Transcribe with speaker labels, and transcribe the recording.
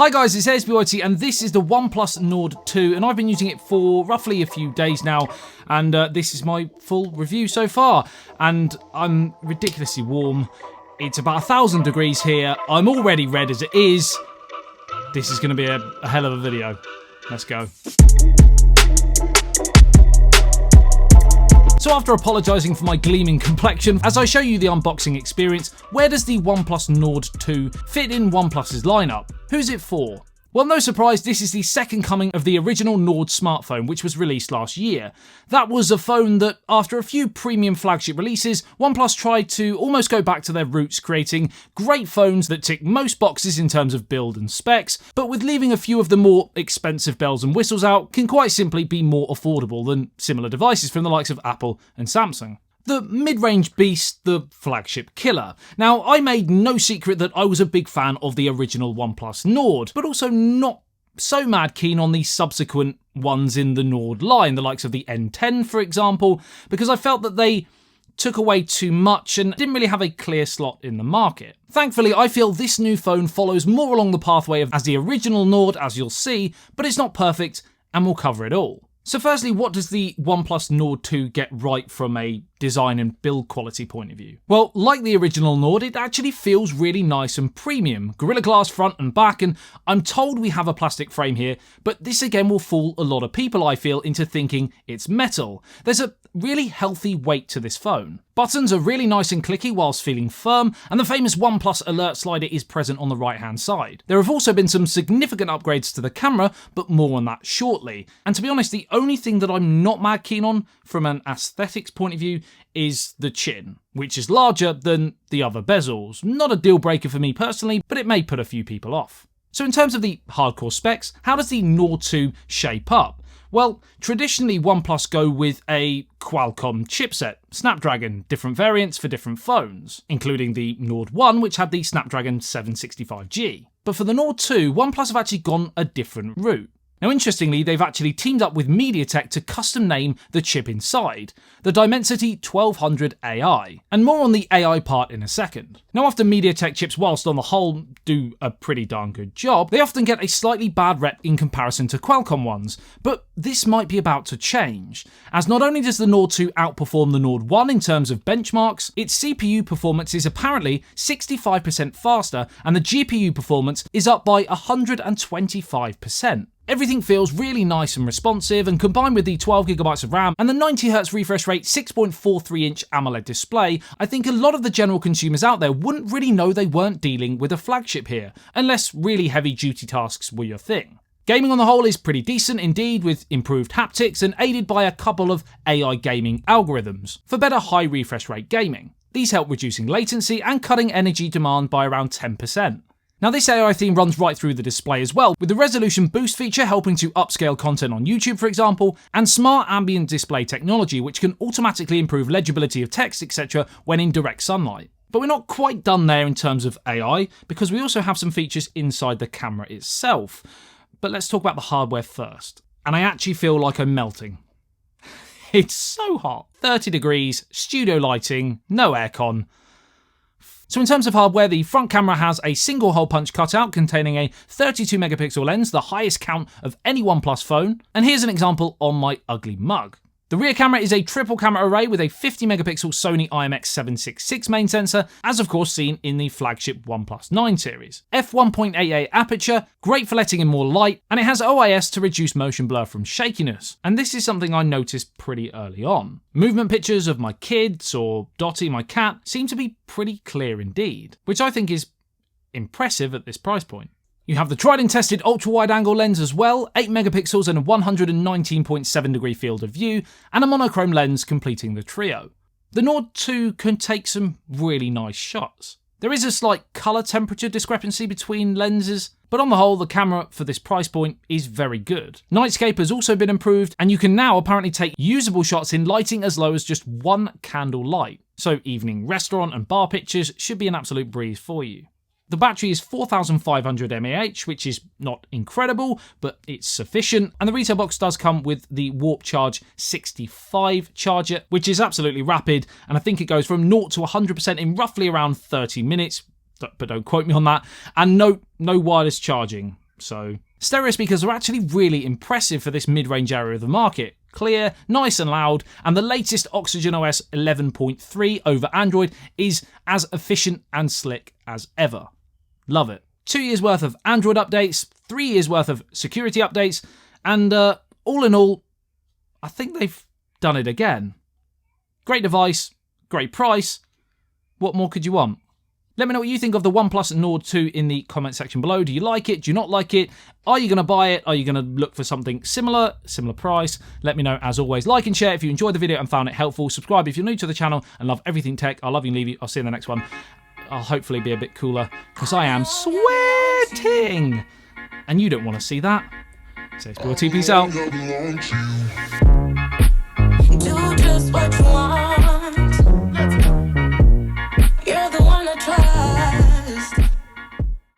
Speaker 1: Hi guys, it's SBYT and this is the OnePlus Nord 2 and I've been using it for roughly a few days now and this is my full review so far and I'm ridiculously warm. It's about 1,000 degrees here. I'm already red as it is. This is going to be a hell of a video. Let's go. So after apologising for my gleaming complexion, as I show you the unboxing experience, where does the OnePlus Nord 2 fit in OnePlus's lineup? Who's it for? Well, no surprise, this is the second coming of the original Nord smartphone, which was released last year. That was a phone that, after a few premium flagship releases, OnePlus tried to almost go back to their roots, creating great phones that tick most boxes in terms of build and specs, but with leaving a few of the more expensive bells and whistles out, can quite simply be more affordable than similar devices from the likes of Apple and Samsung. The mid-range beast, the flagship killer. Now, I made no secret that I was a big fan of the original OnePlus Nord, but also not so mad keen on the subsequent ones in the Nord line, the likes of the N10, for example, because I felt that they took away too much and didn't really have a clear slot in the market. Thankfully, I feel this new phone follows more along the pathway as the original Nord, as you'll see, but it's not perfect, and we'll cover it all. So firstly, what does the OnePlus Nord 2 get right from a design and build quality point of view? Well, like the original Nord, it actually feels really nice and premium. Gorilla Glass front and back, and I'm told we have a plastic frame here, but this again will fool a lot of people, I feel, into thinking it's metal. There's a really healthy weight to this phone. Buttons are really nice and clicky whilst feeling firm, and the famous OnePlus alert slider is present on the right hand side. There have also been some significant upgrades to the camera, but more on that shortly. And to be honest, the only thing that I'm not mad keen on from an aesthetics point of view is the chin, which is larger than the other bezels. Not a deal breaker for me personally, but it may put a few people off. So in terms of the hardcore specs, how does the Nord 2 shape up? Well, traditionally OnePlus go with a Qualcomm chipset, Snapdragon, different variants for different phones, including the Nord 1, which had the Snapdragon 765G. But for the Nord 2, OnePlus have actually gone a different route. Now, interestingly, they've actually teamed up with MediaTek to custom name the chip inside, the Dimensity 1200 AI, and more on the AI part in a second. Now, after MediaTek chips, whilst on the whole do a pretty darn good job, they often get a slightly bad rep in comparison to Qualcomm ones, but this might be about to change, as not only does the Nord 2 outperform the Nord 1 in terms of benchmarks, its CPU performance is apparently 65% faster, and the GPU performance is up by 125%. Everything feels really nice and responsive, and combined with the 12GB of RAM and the 90Hz refresh rate 6.43-inch AMOLED display, I think a lot of the general consumers out there wouldn't really know they weren't dealing with a flagship here, unless really heavy-duty tasks were your thing. Gaming on the whole is pretty decent indeed, with improved haptics and aided by a couple of AI gaming algorithms for better high refresh rate gaming. These help reducing latency and cutting energy demand by around 10%. Now, this AI theme runs right through the display as well, with the resolution boost feature helping to upscale content on YouTube, for example, and smart ambient display technology, which can automatically improve legibility of text, etc. when in direct sunlight. But we're not quite done there in terms of AI, because we also have some features inside the camera itself. But let's talk about the hardware first. And I actually feel like I'm melting. It's so hot. 30 degrees, studio lighting, no aircon. So in terms of hardware, the front camera has a single hole punch cutout containing a 32 megapixel lens, the highest count of any OnePlus phone. And here's an example on my ugly mug. The rear camera is a triple camera array with a 50 megapixel Sony IMX766 main sensor, as of course seen in the flagship OnePlus 9 series. f1.88 aperture, great for letting in more light, and it has OIS to reduce motion blur from shakiness. And this is something I noticed pretty early on. Movement pictures of my kids or Dottie, my cat, seem to be pretty clear indeed, which I think is impressive at this price point. You have the tried and tested ultra-wide-angle lens as well, 8 megapixels and a 119.7 degree field of view, and a monochrome lens completing the trio. The Nord 2 can take some really nice shots. There is a slight colour temperature discrepancy between lenses, but on the whole, the camera for this price point is very good. Nightscape has also been improved, and you can now apparently take usable shots in lighting as low as just one candle light. So evening restaurant and bar pictures should be an absolute breeze for you. The battery is 4,500 mAh, which is not incredible, but it's sufficient. And the retail box does come with the Warp Charge 65 charger, which is absolutely rapid. And I think it goes from 0 to 100% in roughly around 30 minutes, but don't quote me on that. And no wireless charging. So stereo speakers are actually really impressive for this mid-range area of the market. Clear, nice and loud, and the latest Oxygen OS 11.3 over Android is as efficient and slick as ever. Love it. 2 years worth of Android updates, 3 years worth of security updates, and all in all, I think they've done it again. Great device, great price. What more could you want? Let me know what you think of the OnePlus Nord 2 in the comment section below. Do you like it? Do you not like it? Are you going to buy it? Are you going to look for something similar price? Let me know as always. Like and share if you enjoyed the video and found it helpful. Subscribe if you're new to the channel and love everything tech. I love you and leave you. I'll see you in the next one. I'll hopefully be a bit cooler because I am sweating. And you don't want to see that. So it's T, peace out.
Speaker 2: Do just what you want.